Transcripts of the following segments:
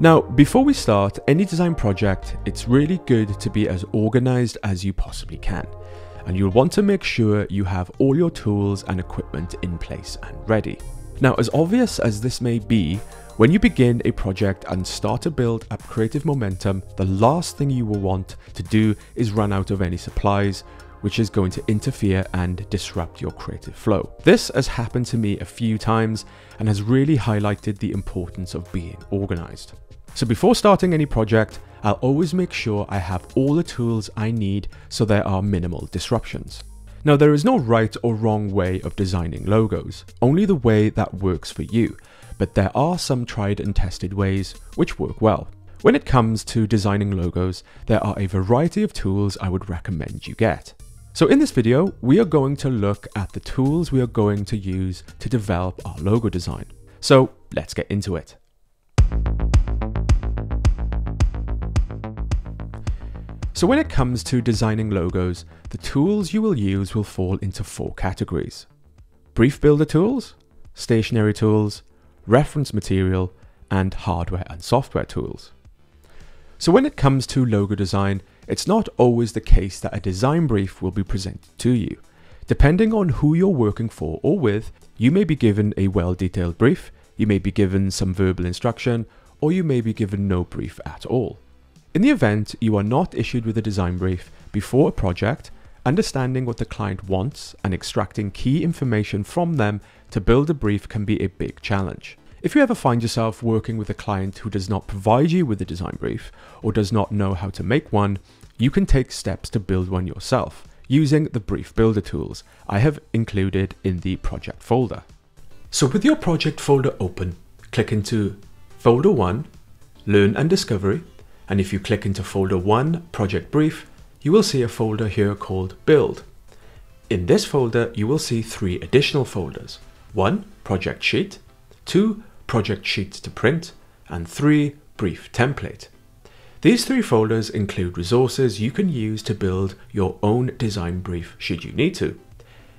Now, before we start any design project, it's really good to be as organized as you possibly can. And you'll want to make sure you have all your tools and equipment in place and ready. Now, as obvious as this may be, when you begin a project and start to build up creative momentum, the last thing you will want to do is run out of any supplies, which is going to interfere and disrupt your creative flow. This has happened to me a few times and has really highlighted the importance of being organized. So before starting any project, I'll always make sure I have all the tools I need so there are minimal disruptions. Now, there is no right or wrong way of designing logos, only the way that works for you, but there are some tried and tested ways which work well. When it comes to designing logos, there are a variety of tools I would recommend you get. So in this video, we are going to look at the tools we are going to use to develop our logo design. So let's get into it. So when it comes to designing logos, the tools you will use will fall into 4 categories: brief builder tools, stationery tools, reference material, and hardware and software tools. So when it comes to logo design, it's not always the case that a design brief will be presented to you. Depending on who you're working for or with, you may be given a well-detailed brief, you may be given some verbal instruction, or you may be given no brief at all. In the event you are not issued with a design brief before a project, understanding what the client wants and extracting key information from them to build a brief can be a big challenge. If you ever find yourself working with a client who does not provide you with a design brief or does not know how to make one, you can take steps to build one yourself using the brief builder tools I have included in the project folder. So with your project folder open, click into folder 1, learn and discovery. And if you click into folder 1, project brief, you will see a folder here called build. In this folder, you will see 3 additional folders: 1, project sheet, 2, project sheets to print, and 3, brief template. These 3 folders include resources you can use to build your own design brief should you need to.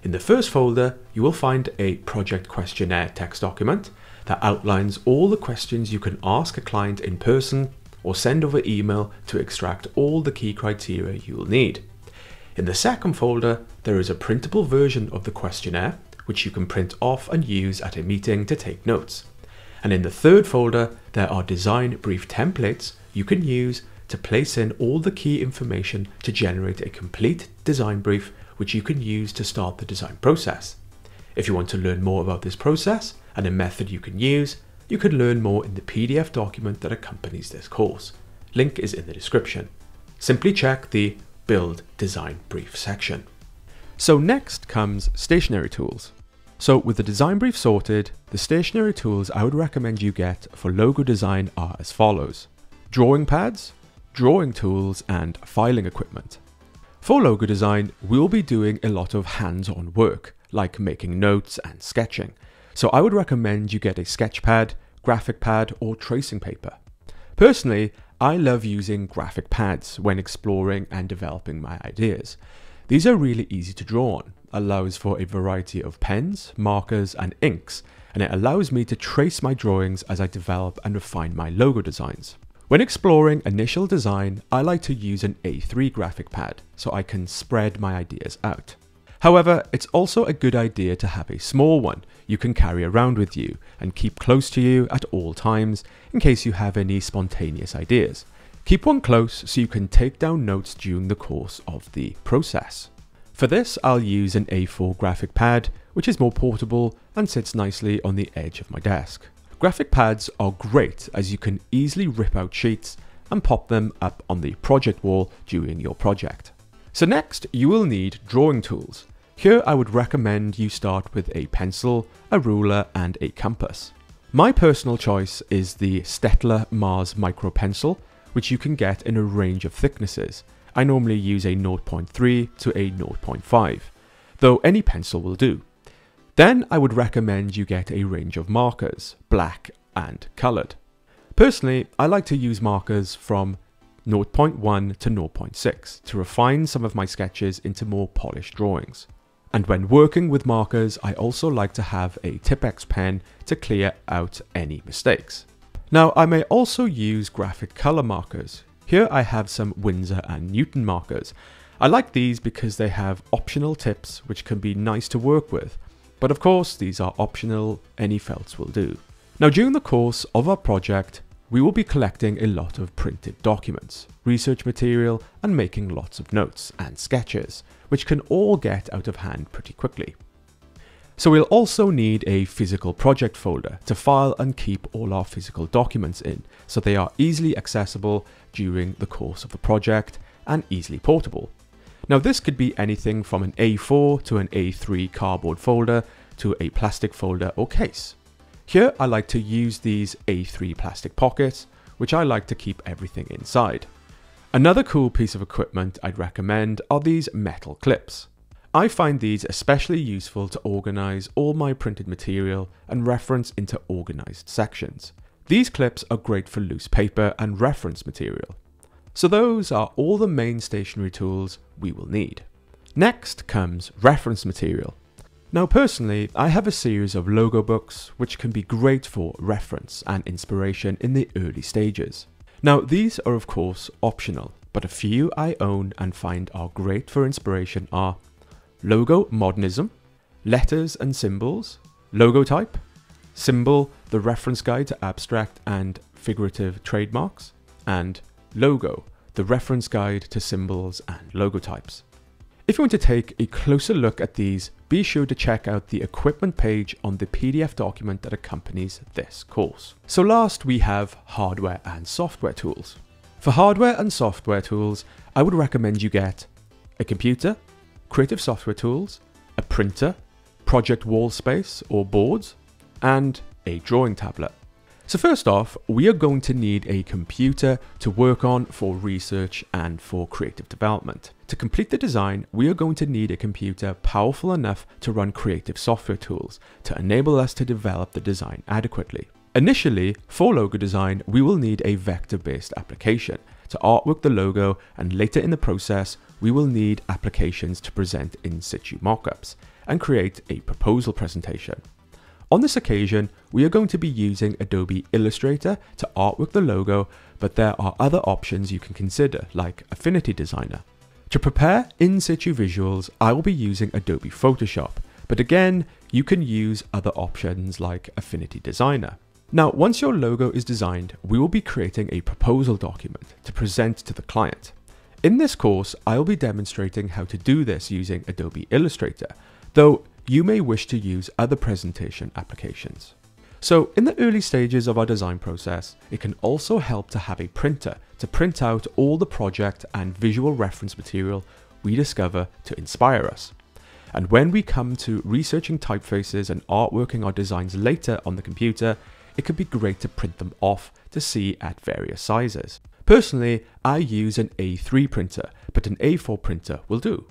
In the first folder, you will find a project questionnaire text document that outlines all the questions you can ask a client in person or send over email to extract all the key criteria you will need. In the second folder, there is a printable version of the questionnaire, which you can print off and use at a meeting to take notes. And in the third folder, there are design brief templates you can use to place in all the key information to generate a complete design brief, which you can use to start the design process. If you want to learn more about this process and a method you can use, you can learn more in the PDF document that accompanies this course. Link is in the description. Simply check the Build Design Brief section. So next comes stationery tools. So with the design brief sorted, the stationery tools I would recommend you get for logo design are as follows: drawing pads, drawing tools, and filing equipment. For logo design, we'll be doing a lot of hands-on work, like making notes and sketching. So I would recommend you get a sketch pad, graphic pad, or tracing paper. Personally, I love using graphic pads when exploring and developing my ideas. These are really easy to draw on, allows for a variety of pens, markers, and inks, and it allows me to trace my drawings as I develop and refine my logo designs. When exploring initial design, I like to use an A3 graphic pad so I can spread my ideas out. However, it's also a good idea to have a small one you can carry around with you and keep close to you at all times in case you have any spontaneous ideas. Keep one close so you can take down notes during the course of the process. For this, I'll use an A4 graphic pad, which is more portable and sits nicely on the edge of my desk. Graphic pads are great as you can easily rip out sheets and pop them up on the project wall during your project. So next, you will need drawing tools. Here I would recommend you start with a pencil, a ruler, and a compass. My personal choice is the Staedtler Mars Micro Pencil, which you can get in a range of thicknesses. I normally use a 0.3 to a 0.5, though any pencil will do. Then I would recommend you get a range of markers, black and coloured. Personally, I like to use markers from 0.1 to 0.6 to refine some of my sketches into more polished drawings. And when working with markers, I also like to have a Tipp-Ex pen to clear out any mistakes. Now I may also use graphic color markers. Here I have some Winsor and Newton markers. I like these because they have optional tips which can be nice to work with. But of course these are optional, any felts will do. Now during the course of our project, we will be collecting a lot of printed documents, research material, and making lots of notes and sketches, which can all get out of hand pretty quickly. So we'll also need a physical project folder to file and keep all our physical documents in, so they are easily accessible during the course of the project and easily portable. Now this could be anything from an A4 to an A3 cardboard folder to a plastic folder or case. Here I like to use these A3 plastic pockets, which I like to keep everything inside. Another cool piece of equipment I'd recommend are these metal clips. I find these especially useful to organize all my printed material and reference into organized sections. These clips are great for loose paper and reference material. So those are all the main stationery tools we will need. Next comes reference material. Now personally, I have a series of logo books which can be great for reference and inspiration in the early stages. Now these are of course optional, but a few I own and find are great for inspiration are Logo Modernism, Letters and Symbols, Logotype, Symbol, the reference guide to abstract and figurative trademarks, and Logo, the reference guide to symbols and logotypes. If you want to take a closer look at these, be sure to check out the equipment page on the PDF document that accompanies this course. So last we have hardware and software tools. For hardware and software tools, I would recommend you get a computer, creative software tools, a printer, project wall space or boards, and a drawing tablet. So first off, we are going to need a computer to work on for research and for creative development. To complete the design, we are going to need a computer powerful enough to run creative software tools to enable us to develop the design adequately. Initially, for logo design, we will need a vector-based application to artwork the logo, and later in the process, we will need applications to present in situ mockups and create a proposal presentation. On this occasion, we are going to be using Adobe Illustrator to artwork the logo, but there are other options you can consider, like Affinity Designer. To prepare in situ visuals, I will be using Adobe Photoshop, but again, you can use other options like Affinity Designer. Now, once your logo is designed, we will be creating a proposal document to present to the client. In this course, I will be demonstrating how to do this using Adobe Illustrator, though you may wish to use other presentation applications. So in the early stages of our design process, it can also help to have a printer to print out all the project and visual reference material we discover to inspire us. And when we come to researching typefaces and artworking our designs later on the computer, it could be great to print them off to see at various sizes. Personally, I use an A3 printer, but an A4 printer will do.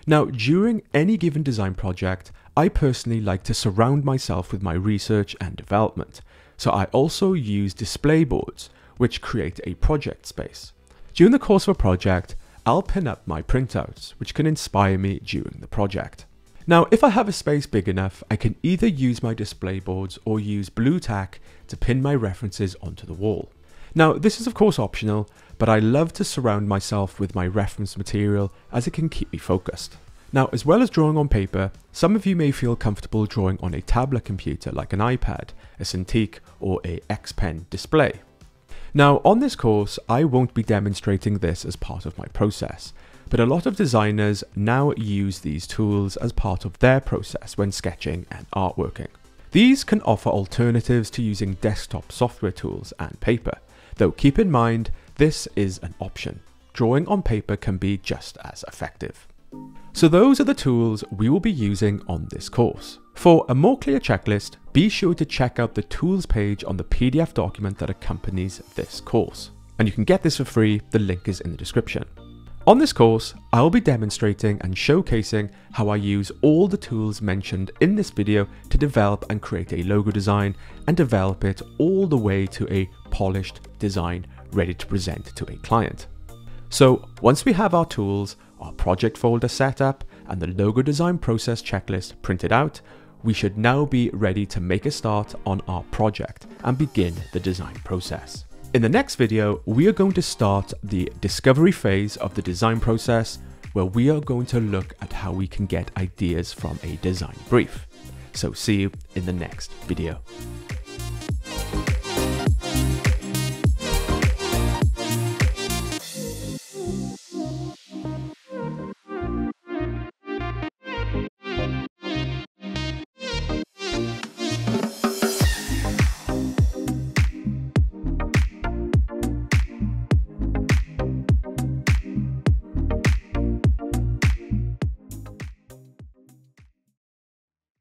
Now, during any given design project, I personally like to surround myself with my research and development, so I also use display boards, which create a project space. During the course of a project, I'll pin up my printouts, which can inspire me during the project. Now, if I have a space big enough, I can either use my display boards or use blue tack to pin my references onto the wall. Now, this is of course optional, but I love to surround myself with my reference material as it can keep me focused. Now, as well as drawing on paper, some of you may feel comfortable drawing on a tablet computer like an iPad, a Cintiq, or a X Pen display. Now, on this course, I won't be demonstrating this as part of my process, but a lot of designers now use these tools as part of their process when sketching and artworking. These can offer alternatives to using desktop software tools and paper, though keep in mind this is an option. Drawing on paper can be just as effective. So those are the tools we will be using on this course. For a more clear checklist, be sure to check out the tools page on the PDF document that accompanies this course. And you can get this for free, the link is in the description. On this course, I will be demonstrating and showcasing how I use all the tools mentioned in this video to develop and create a logo design and develop it all the way to a polished design ready to present to a client. So once we have our tools, our project folder set up, and the logo design process checklist printed out, we should now be ready to make a start on our project and begin the design process. In the next video, we are going to start the discovery phase of the design process, where we are going to look at how we can get ideas from a design brief. So see you in the next video.